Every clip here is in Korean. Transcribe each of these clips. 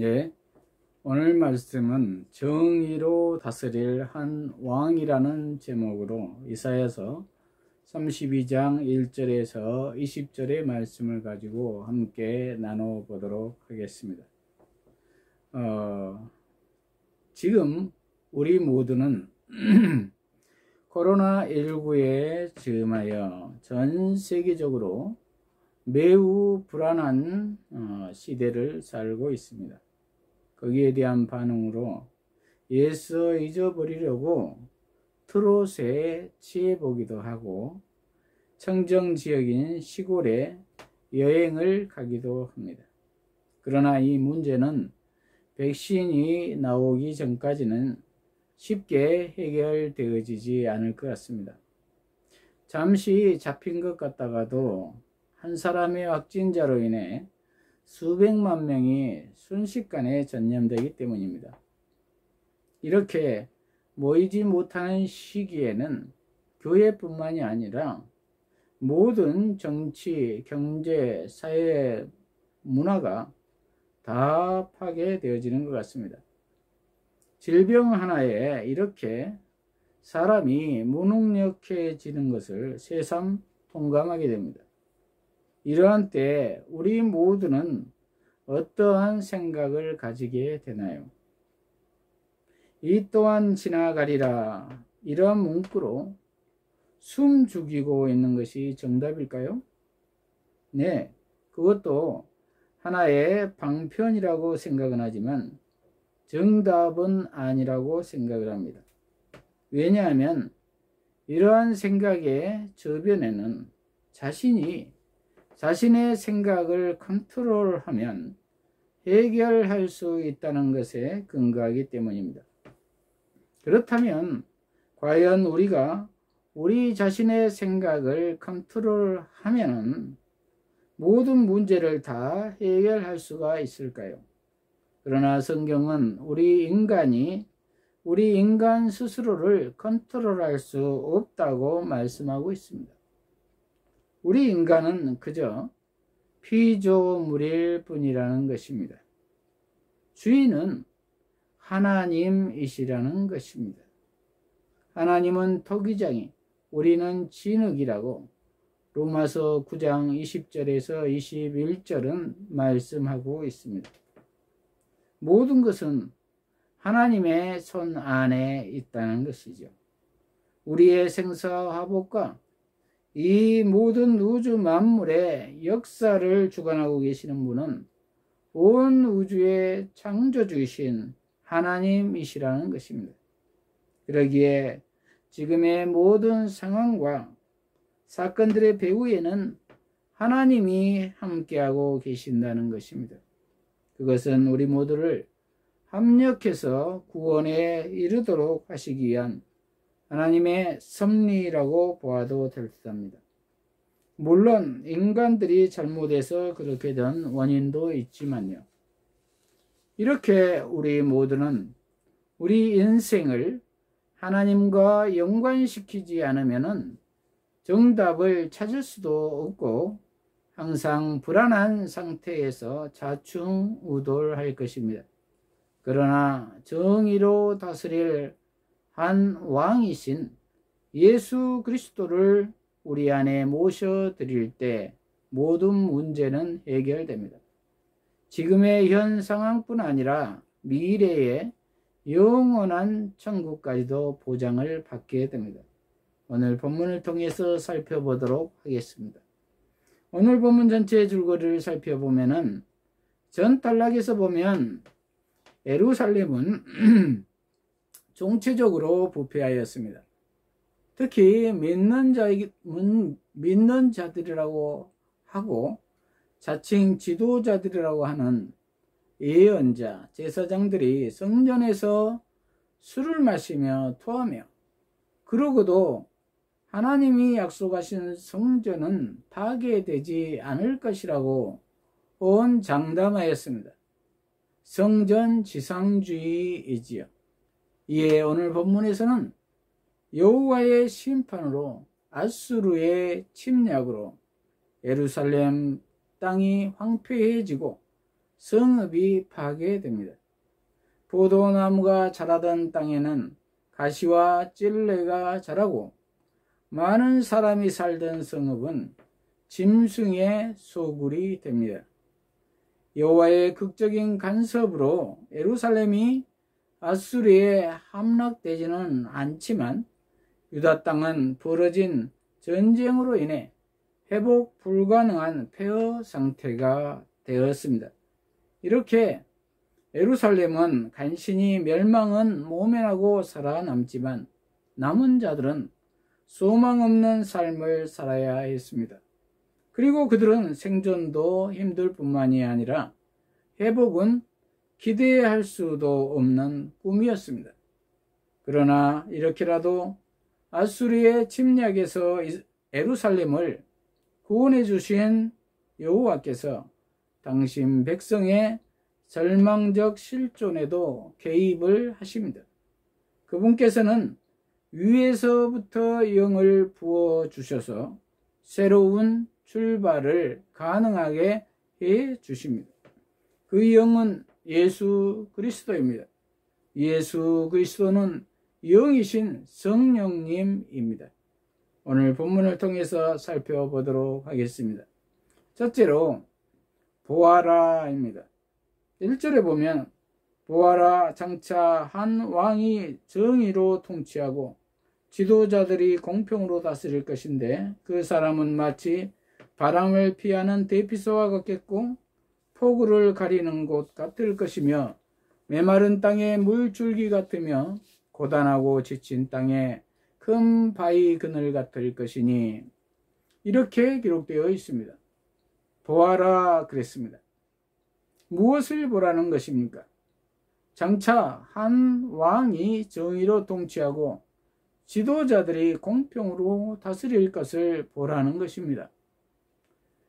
예, 오늘 말씀은 정의로 다스릴 한 왕이라는 제목으로 이사야서 32장 1절에서 20절의 말씀을 가지고 함께 나눠보도록 하겠습니다. 지금 우리 모두는 코로나19에 즈음하여 전 세계적으로 매우 불안한 시대를 살고 있습니다. 거기에 대한 반응으로 예수 잊어버리려고 트롯에 취해보기도 하고 청정지역인 시골에 여행을 가기도 합니다. 그러나 이 문제는 백신이 나오기 전까지는 쉽게 해결되어지지 않을 것 같습니다. 잠시 잡힌 것 같다가도 한 사람의 확진자로 인해 수백만 명이 순식간에 전염되기 때문입니다. 이렇게 모이지 못하는 시기에는 교회뿐만이 아니라 모든 정치, 경제, 사회, 문화가 다 파괴되어지는 것 같습니다. 질병 하나에 이렇게 사람이 무능력해지는 것을 새삼 통감하게 됩니다. 이러한 때 우리 모두는 어떠한 생각을 가지게 되나요? 이 또한 지나가리라, 이러한 문구로 숨 죽이고 있는 것이 정답일까요? 네, 그것도 하나의 방편이라고 생각은 하지만 정답은 아니라고 생각을 합니다. 왜냐하면 이러한 생각의 저변에는 자신의 생각을 컨트롤하면 해결할 수 있다는 것에 근거하기 때문입니다. 그렇다면 과연 우리가 우리 자신의 생각을 컨트롤하면 모든 문제를 다 해결할 수가 있을까요? 그러나 성경은 우리 인간 스스로를 컨트롤할 수 없다고 말씀하고 있습니다. 우리 인간은 그저 피조물일 뿐이라는 것입니다. 주인은 하나님이시라는 것입니다. 하나님은 토기장이, 우리는 진흙이라고 로마서 9장 20절에서 21절은 말씀하고 있습니다. 모든 것은 하나님의 손 안에 있다는 것이죠. 우리의 생사화복과 이 모든 우주 만물의 역사를 주관하고 계시는 분은 온 우주의 창조주이신 하나님이시라는 것입니다. 그러기에 지금의 모든 상황과 사건들의 배후에는 하나님이 함께하고 계신다는 것입니다. 그것은 우리 모두를 합력해서 구원에 이르도록 하시기 위한 하나님의 섭리라고 보아도 될 듯합니다. 물론 인간들이 잘못해서 그렇게 된 원인도 있지만요. 이렇게 우리 모두는 우리 인생을 하나님과 연관시키지 않으면 정답을 찾을 수도 없고 항상 불안한 상태에서 좌충우돌할 것입니다. 그러나 정의로 다스릴 한 왕이신 예수 그리스도를 우리 안에 모셔드릴 때 모든 문제는 해결됩니다. 지금의 현 상황뿐 아니라 미래의 영원한 천국까지도 보장을 받게 됩니다. 오늘 본문을 통해서 살펴보도록 하겠습니다. 오늘 본문 전체의 줄거리를 살펴보면은 전 단락에서 보면 예루살렘은 총체적으로 부패하였습니다. 특히 믿는 자들이라고 하고 자칭 지도자들이라고 하는 예언자, 제사장들이 성전에서 술을 마시며 토하며 그러고도 하나님이 약속하신 성전은 파괴되지 않을 것이라고 장담하였습니다. 성전 지상주의이지요. 이에 오늘 본문에서는 여호와의 심판으로 아수르의 침략으로 예루살렘 땅이 황폐해지고 성읍이 파괴됩니다. 포도나무가 자라던 땅에는 가시와 찔레가 자라고 많은 사람이 살던 성읍은 짐승의 소굴이 됩니다. 여호와의 극적인 간섭으로 예루살렘이 아수르에 함락되지는 않지만 유다 땅은 벌어진 전쟁으로 인해 회복 불가능한 폐허 상태가 되었습니다. 이렇게 예루살렘은 간신히 멸망은 모면하고 살아남지만 남은 자들은 소망 없는 삶을 살아야 했습니다. 그리고 그들은 생존도 힘들 뿐만이 아니라 회복은 기대할 수도 없는 꿈이었습니다. 그러나 이렇게라도 아수르의 침략에서 예루살렘을 구원해 주신 여호와께서 당신 백성의 절망적 실존에도 개입을 하십니다. 그분께서는 위에서부터 영을 부어 주셔서 새로운 출발을 가능하게 해 주십니다. 그 영은 예수 그리스도입니다. 예수 그리스도는 영이신 성령님입니다. 오늘 본문을 통해서 살펴보도록 하겠습니다. 첫째로 보아라입니다. 1절에 보면 보아라, 장차 한 왕이 정의로 통치하고 지도자들이 공평으로 다스릴 것인데 그 사람은 마치 바람을 피하는 대피소와 같겠고 폭우를 가리는 곳 같을 것이며 메마른 땅의 물줄기 같으며 고단하고 지친 땅에 큰 바위 그늘 같을 것이니 이렇게 기록되어 있습니다. 보아라 그랬습니다. 무엇을 보라는 것입니까? 장차 한 왕이 정의로 통치하고 지도자들이 공평으로 다스릴 것을 보라는 것입니다.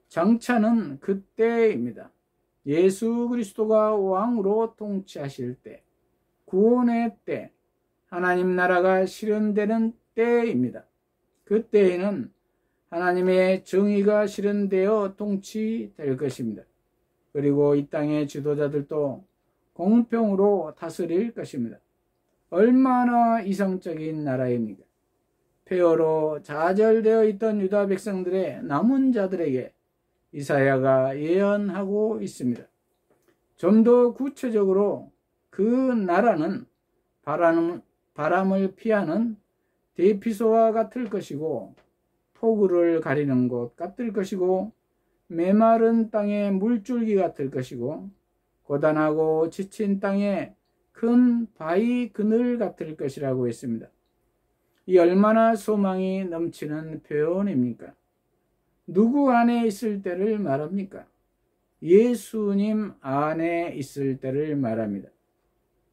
장차는 그때입니다. 예수 그리스도가 왕으로 통치하실 때, 구원의 때, 하나님 나라가 실현되는 때입니다. 그때에는 하나님의 정의가 실현되어 통치될 것입니다. 그리고 이 땅의 지도자들도 공평으로 다스릴 것입니다. 얼마나 이상적인 나라입니까? 폐허로 좌절되어 있던 유다 백성들의 남은 자들에게 이사야가 예언하고 있습니다. 좀 더 구체적으로 그 나라는 바람을 피하는 대피소와 같을 것이고 폭우를 가리는 곳 같을 것이고 메마른 땅의 물줄기 같을 것이고 고단하고 지친 땅에 큰 바위 그늘 같을 것이라고 했습니다. 이 얼마나 소망이 넘치는 표현입니까? 누구 안에 있을 때를 말합니까? 예수님 안에 있을 때를 말합니다.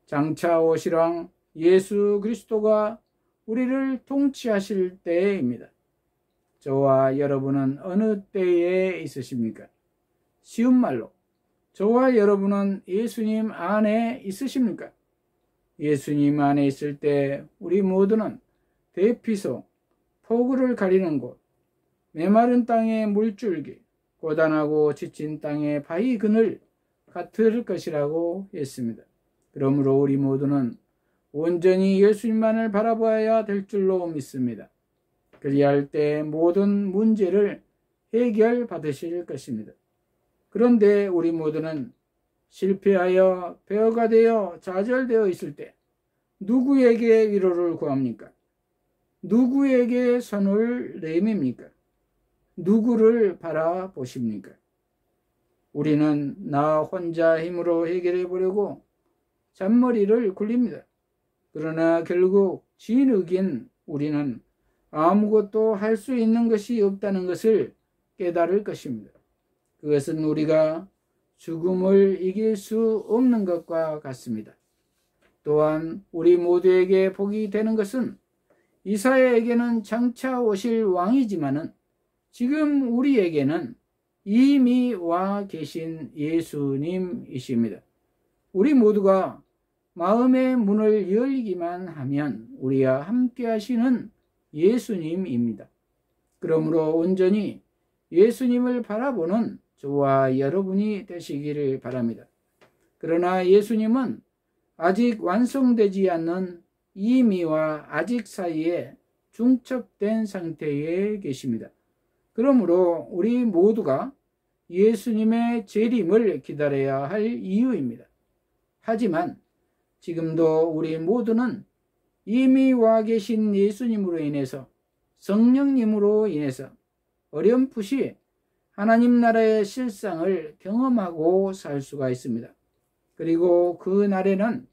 장차 오실 왕 예수 그리스도가 우리를 통치하실 때입니다. 저와 여러분은 어느 때에 있으십니까? 쉬운 말로 저와 여러분은 예수님 안에 있으십니까? 예수님 안에 있을 때 우리 모두는 대피소, 폭우를 가리는 곳, 메마른 땅의 물줄기, 고단하고 지친 땅의 바위 그늘 같을 것이라고 했습니다. 그러므로 우리 모두는 온전히 예수님만을 바라봐야 될 줄로 믿습니다. 그리할 때 모든 문제를 해결받으실 것입니다. 그런데 우리 모두는 실패하여 폐허가 되어 좌절되어 있을 때 누구에게 위로를 구합니까? 누구에게 손을 내밉니까? 누구를 바라보십니까? 우리는 나 혼자 힘으로 해결해 보려고 잔머리를 굴립니다. 그러나 결국 진흙인 우리는 아무것도 할 수 있는 것이 없다는 것을 깨달을 것입니다. 그것은 우리가 죽음을 이길 수 없는 것과 같습니다. 또한 우리 모두에게 복이 되는 것은 이사야에게는 장차 오실 왕이지만은 지금 우리에게는 이미 와 계신 예수님이십니다. 우리 모두가 마음의 문을 열기만 하면 우리와 함께 하시는 예수님입니다. 그러므로 온전히 예수님을 바라보는 저와 여러분이 되시기를 바랍니다. 그러나 예수님은 아직 완성되지 않는 이미와 아직 사이에 중첩된 상태에 계십니다. 그러므로 우리 모두가 예수님의 재림을 기다려야 할 이유입니다. 하지만 지금도 우리 모두는 이미 와 계신 예수님으로 인해서, 성령님으로 인해서 어렴풋이 하나님 나라의 실상을 경험하고 살 수가 있습니다. 그리고 그 날에는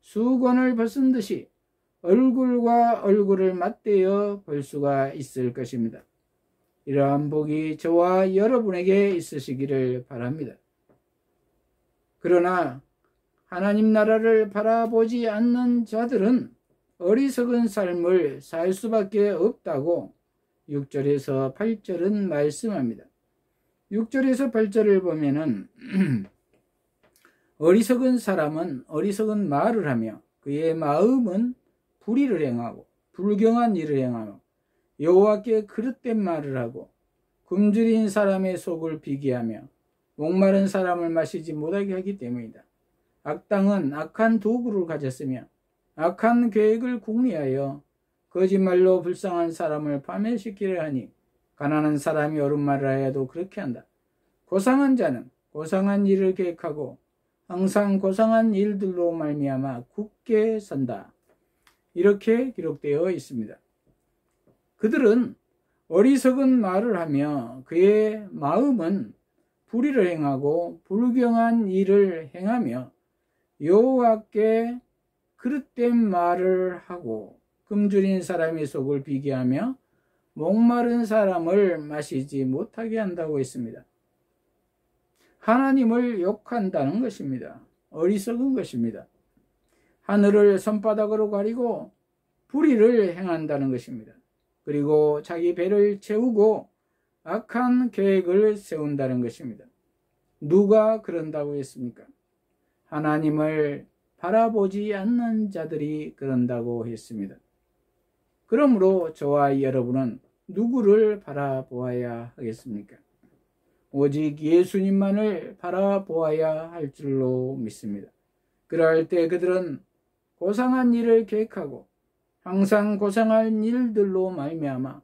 수건을 벗은 듯이 얼굴과 얼굴을 맞대어 볼 수가 있을 것입니다. 이러한 복이 저와 여러분에게 있으시기를 바랍니다. 그러나 하나님 나라를 바라보지 않는 자들은 어리석은 삶을 살 수밖에 없다고 6절에서 8절은 말씀합니다. 6절에서 8절을 보면은 어리석은 사람은 어리석은 말을 하며 그의 마음은 불의를 행하고 불경한 일을 행하며 여호와께 그릇된 말을 하고 굶주린 사람의 속을 비기하며 목마른 사람을 마시지 못하게 하기 때문이다. 악당은 악한 도구를 가졌으며 악한 계획을 궁리하여 거짓말로 불쌍한 사람을 파멸시키려 하니 가난한 사람이 옳은 말을 하여도 그렇게 한다. 고상한 자는 고상한 일을 계획하고 항상 고상한 일들로 말미암아 굳게 선다. 이렇게 기록되어 있습니다. 그들은 어리석은 말을 하며 그의 마음은 불의를 행하고 불경한 일을 행하며 여호와께 그릇된 말을 하고 굶주린 사람의 속을 비기하며 목마른 사람을 마시지 못하게 한다고 했습니다. 하나님을 욕한다는 것입니다. 어리석은 것입니다. 하늘을 손바닥으로 가리고 불의를 행한다는 것입니다. 그리고 자기 배를 채우고 악한 계획을 세운다는 것입니다. 누가 그런다고 했습니까? 하나님을 바라보지 않는 자들이 그런다고 했습니다. 그러므로 저와 여러분은 누구를 바라보아야 하겠습니까? 오직 예수님만을 바라보아야 할 줄로 믿습니다. 그럴 때 그들은 고상한 일을 계획하고 항상 고상한 일들로 말미암아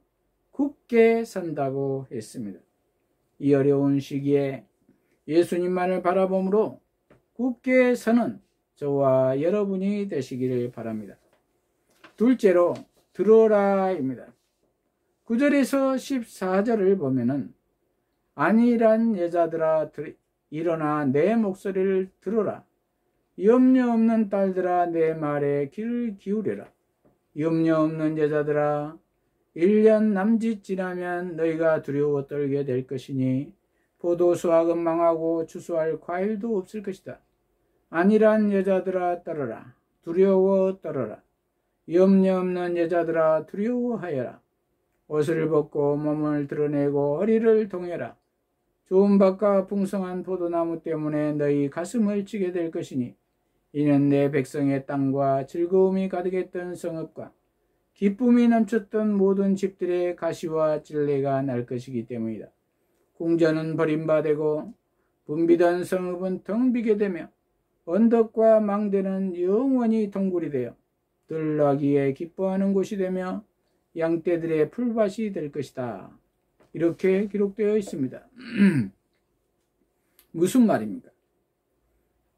굳게 산다고 했습니다. 이 어려운 시기에 예수님만을 바라봄으로 굳게 서는 저와 여러분이 되시기를 바랍니다. 둘째로 들어라입니다. 9절에서 14절을 보면은 안일한 여자들아 일어나 내 목소리를 들어라. 염려 없는 딸들아 내 말에 귀를 기울여라. 염려 없는 여자들아 1년 남짓 지나면 너희가 두려워 떨게 될 것이니 포도 수확은 망하고 추수할 과일도 없을 것이다. 안일한 여자들아 떨어라. 두려워 떨어라. 염려 없는 여자들아 두려워하여라. 옷을 벗고 몸을 드러내고 허리를 동여라. 좋은 밭과 풍성한 포도나무 때문에 너희 가슴을 치게 될 것이니 이는 내 백성의 땅과 즐거움이 가득했던 성읍과 기쁨이 넘쳤던 모든 집들의 가시와 찔레가 날 것이기 때문이다. 궁전은 버림받고 붐비던 성읍은 텅 비게 되며 언덕과 망대는 영원히 동굴이 되어 들나귀에 기뻐하는 곳이 되며 양떼들의 풀밭이 될 것이다. 이렇게 기록되어 있습니다. 무슨 말입니까?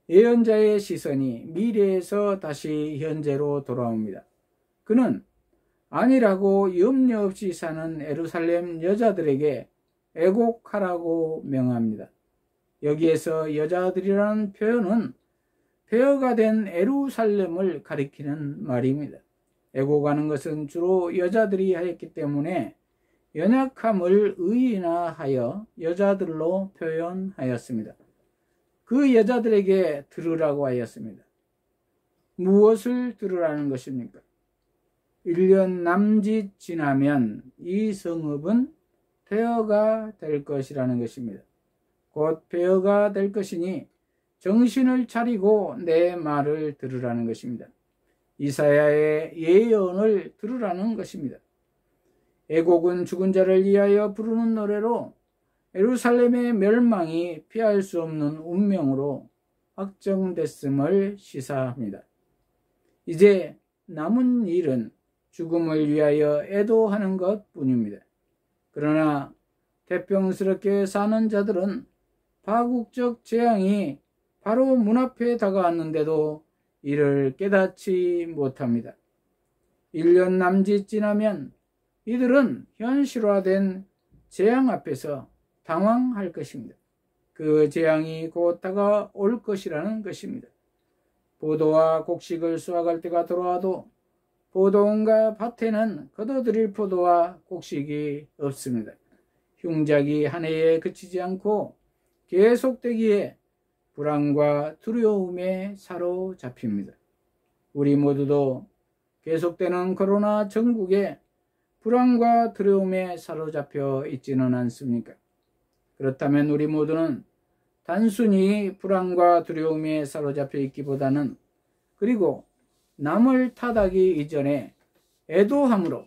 예언자의 시선이 미래에서 다시 현재로 돌아옵니다. 그는 안일하고 염려 없이 사는 예루살렘 여자들에게 애곡하라고 명합니다. 여기에서 여자들이라는 표현은 폐허가 된 예루살렘을 가리키는 말입니다. 애곡하는 것은 주로 여자들이 하였기 때문에 연약함을 의인화하여 여자들로 표현하였습니다. 그 여자들에게 들으라고 하였습니다. 무엇을 들으라는 것입니까? 1년 남짓 지나면 이 성읍은 폐허가 될 것이라는 것입니다. 곧 폐허가 될 것이니 정신을 차리고 내 말을 들으라는 것입니다. 이사야의 예언을 들으라는 것입니다. 애곡은 죽은 자를 위하여 부르는 노래로 예루살렘의 멸망이 피할 수 없는 운명으로 확정됐음을 시사합니다. 이제 남은 일은 죽음을 위하여 애도하는 것 뿐입니다. 그러나 태평스럽게 사는 자들은 파국적 재앙이 바로 문 앞에 다가왔는데도 이를 깨닫지 못합니다. 1년 남짓 지나면 이들은 현실화된 재앙 앞에서 당황할 것입니다. 그 재앙이 곧 다가올 것이라는 것입니다. 포도와 곡식을 수확할 때가 돌아와도 포도원과 밭에는 거둬들일 포도와 곡식이 없습니다. 흉작이 한 해에 그치지 않고 계속되기에 불안과 두려움에 사로잡힙니다. 우리 모두도 계속되는 코로나 전국에 불안과 두려움에 사로잡혀 있지는 않습니까? 그렇다면 우리 모두는 단순히 불안과 두려움에 사로잡혀 있기보다는, 그리고 남을 탓하기 이전에 애도함으로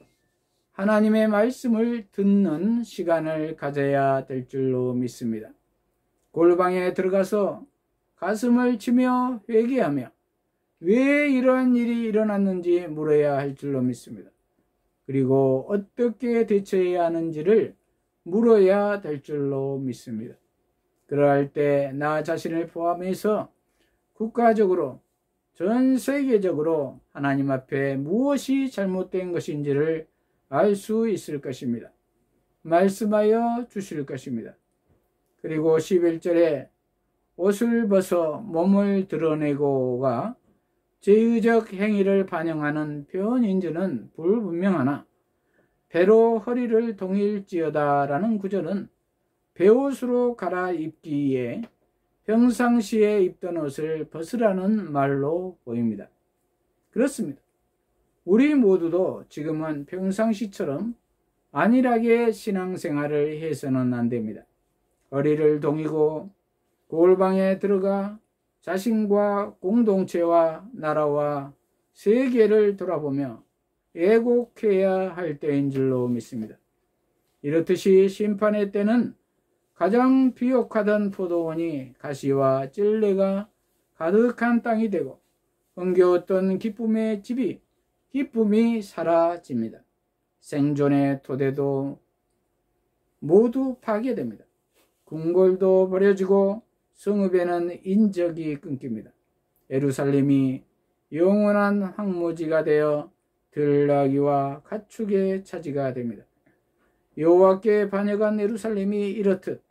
하나님의 말씀을 듣는 시간을 가져야 될 줄로 믿습니다. 골방에 들어가서 가슴을 치며 회개하며 왜 이러한 일이 일어났는지 물어야 할 줄로 믿습니다. 그리고 어떻게 대처해야 하는지를 물어야 될 줄로 믿습니다. 그러할 때 나 자신을 포함해서 국가적으로 전 세계적으로 하나님 앞에 무엇이 잘못된 것인지를 알 수 있을 것입니다. 말씀하여 주실 것입니다. 그리고 11절에 옷을 벗어 몸을 드러내고가 제의적 행위를 반영하는 표현인지는 불분명하나 배로 허리를 동일지어다 라는 구절은 베옷으로 갈아입기에 평상시에 입던 옷을 벗으라는 말로 보입니다. 그렇습니다. 우리 모두도 지금은 평상시처럼 안일하게 신앙생활을 해서는 안 됩니다. 허리를 동이고 골방에 들어가 자신과 공동체와 나라와 세계를 돌아보며 애곡해야 할 때인 줄로 믿습니다. 이렇듯이 심판의 때는 가장 비옥하던 포도원이 가시와 찔레가 가득한 땅이 되고 흥겨웠던 기쁨의 집이 기쁨이 사라집니다. 생존의 토대도 모두 파괴됩니다. 궁궐도 버려지고 성읍에는 인적이 끊깁니다. 예루살렘이 영원한 황무지가 되어 들나귀와 가축의 차지가 됩니다. 여호와께 반역한 예루살렘이 이렇듯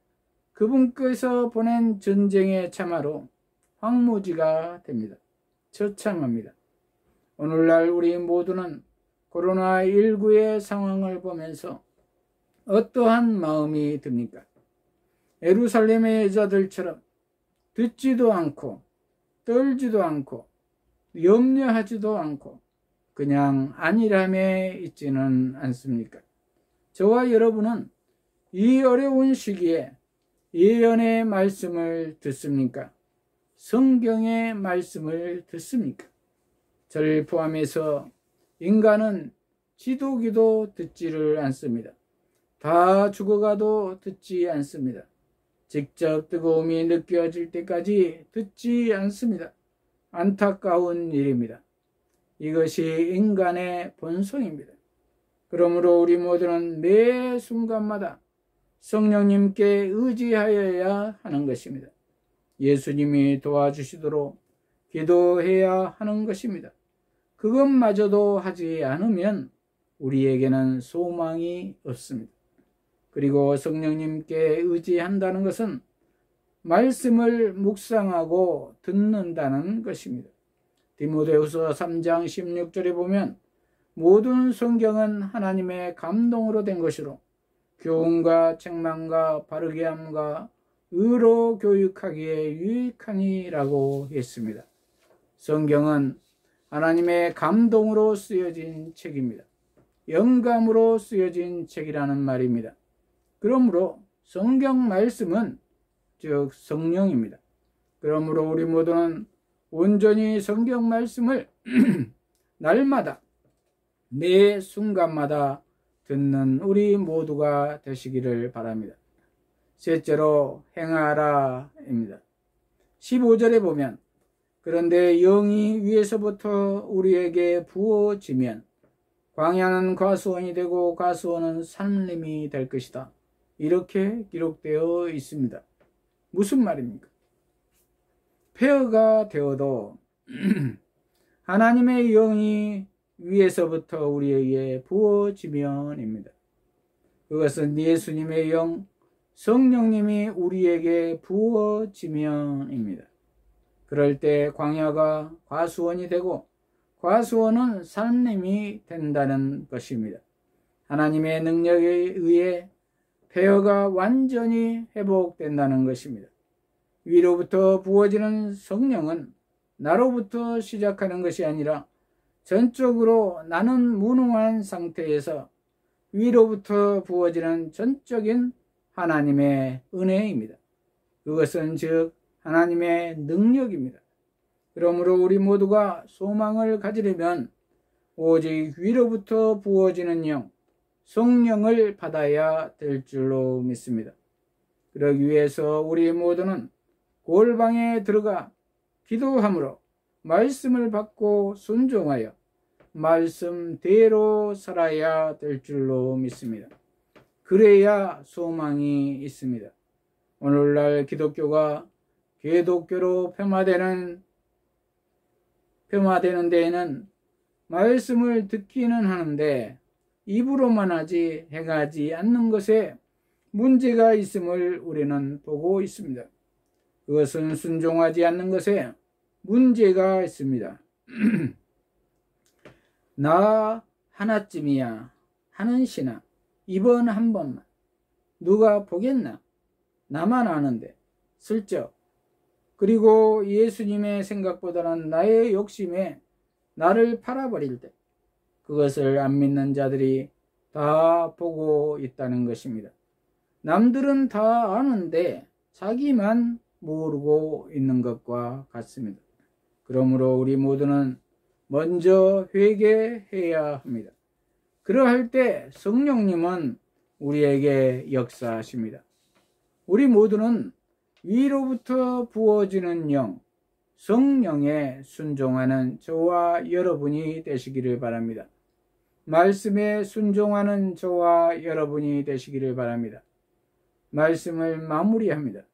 그분께서 보낸 전쟁의 참화로 황무지가 됩니다. 처참합니다. 오늘날 우리 모두는 코로나19의 상황을 보면서 어떠한 마음이 듭니까? 예루살렘의 여자들처럼 듣지도 않고 떨지도 않고 염려하지도 않고 그냥 안일함에 있지는 않습니까? 저와 여러분은 이 어려운 시기에 예언의 말씀을 듣습니까? 성경의 말씀을 듣습니까? 저를 포함해서 인간은 지도기도 듣지를 않습니다. 다 죽어가도 듣지 않습니다. 직접 뜨거움이 느껴질 때까지 듣지 않습니다. 안타까운 일입니다. 이것이 인간의 본성입니다. 그러므로 우리 모두는 매 순간마다 성령님께 의지하여야 하는 것입니다. 예수님이 도와주시도록 기도해야 하는 것입니다. 그것마저도 하지 않으면 우리에게는 소망이 없습니다. 그리고 성령님께 의지한다는 것은 말씀을 묵상하고 듣는다는 것입니다. 디모데후서 3장 16절에 보면 모든 성경은 하나님의 감동으로 된 것이로 교훈과 책망과 바르게 함과 의로 교육하기에 유익하니라고 했습니다. 성경은 하나님의 감동으로 쓰여진 책입니다. 영감으로 쓰여진 책이라는 말입니다. 그러므로 성경 말씀은 즉 성령입니다. 그러므로 우리 모두는 온전히 성경 말씀을 날마다 매 순간마다 듣는 우리 모두가 되시기를 바랍니다. 셋째로 행하라입니다. 15절에 보면 그런데 영이 위에서부터 우리에게 부어지면 광야는 과수원이 되고 과수원은 산림이 될 것이다. 이렇게 기록되어 있습니다. 무슨 말입니까? 폐허가 되어도 하나님의 영이 위에서부터 우리에게 부어지면입니다. 그것은 예수님의 영, 성령님이 우리에게 부어지면입니다. 그럴 때 광야가 과수원이 되고 과수원은 산림이 된다는 것입니다. 하나님의 능력에 의해 폐허가 완전히 회복된다는 것입니다. 위로부터 부어지는 성령은 나로부터 시작하는 것이 아니라 전적으로 나는 무능한 상태에서 위로부터 부어지는 전적인 하나님의 은혜입니다. 그것은 즉 하나님의 능력입니다. 그러므로 우리 모두가 소망을 가지려면 오직 위로부터 부어지는 영, 성령을 받아야 될 줄로 믿습니다. 그러기 위해서 우리 모두는 골방에 들어가 기도함으로 말씀을 받고 순종하여 말씀대로 살아야 될 줄로 믿습니다. 그래야 소망이 있습니다. 오늘날 기독교가 개독교로 폄하되는 데에는 말씀을 듣기는 하는데 입으로만 하지 행하지 않는 것에 문제가 있음을 우리는 보고 있습니다. 그것은 순종하지 않는 것에 문제가 있습니다. 나 하나쯤이야 하는 신앙, 이번 한 번만 누가 보겠나? 나만 아는데 슬쩍. 그리고 예수님의 생각보다는 나의 욕심에 나를 팔아버릴 때 그것을 안 믿는 자들이 다 보고 있다는 것입니다. 남들은 다 아는데 자기만 모르고 있는 것과 같습니다. 그러므로 우리 모두는 먼저 회개해야 합니다. 그러할 때 성령님은 우리에게 역사하십니다. 우리 모두는 위로부터 부어지는 영, 성령에 순종하는 저와 여러분이 되시기를 바랍니다. 말씀에 순종하는 저와 여러분이 되시기를 바랍니다. 말씀을 마무리합니다.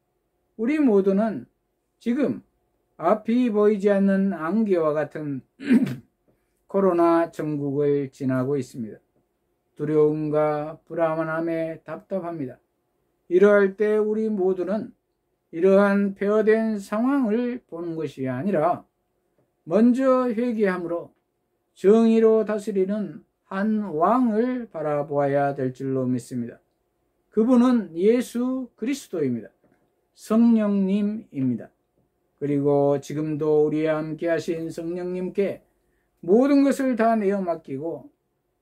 우리 모두는 지금 앞이 보이지 않는 안개와 같은 코로나 전국을 지나고 있습니다. 두려움과 불안함에 답답합니다. 이러할 때 우리 모두는 이러한 폐허된 상황을 보는 것이 아니라 먼저 회개함으로 정의로 다스리는 한 왕을 바라보아야 될 줄로 믿습니다. 그분은 예수 그리스도입니다. 성령님입니다. 그리고 지금도 우리와 함께 하신 성령님께 모든 것을 다 내어 맡기고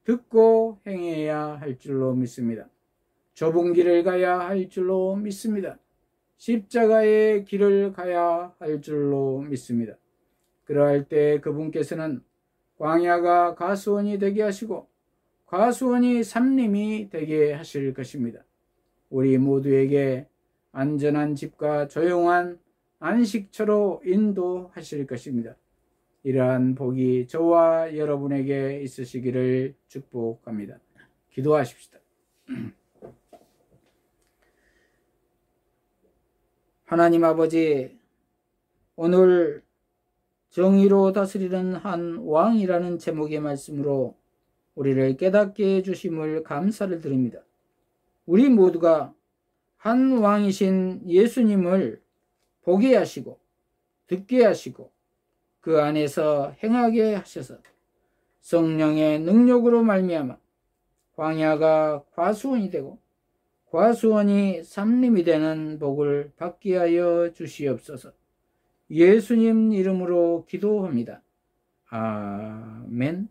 듣고 행해야 할 줄로 믿습니다. 좁은 길을 가야 할 줄로 믿습니다. 십자가의 길을 가야 할 줄로 믿습니다. 그러할 때 그분께서는 광야가 가수원이 되게 하시고 가수원이 산림이 되게 하실 것입니다. 우리 모두에게 안전한 집과 조용한 안식처로 인도하실 것입니다. 이러한 복이 저와 여러분에게 있으시기를 축복합니다. 기도하십시다. 하나님 아버지, 오늘 정의로 다스리는 한 왕이라는 제목의 말씀으로 우리를 깨닫게 해주심을 감사를 드립니다. 우리 모두가 한 왕이신 예수님을 보게 하시고 듣게 하시고 그 안에서 행하게 하셔서 성령의 능력으로 말미암아 광야가 과수원이 되고 과수원이 산림이 되는 복을 받게 하여 주시옵소서. 예수님 이름으로 기도합니다. 아멘.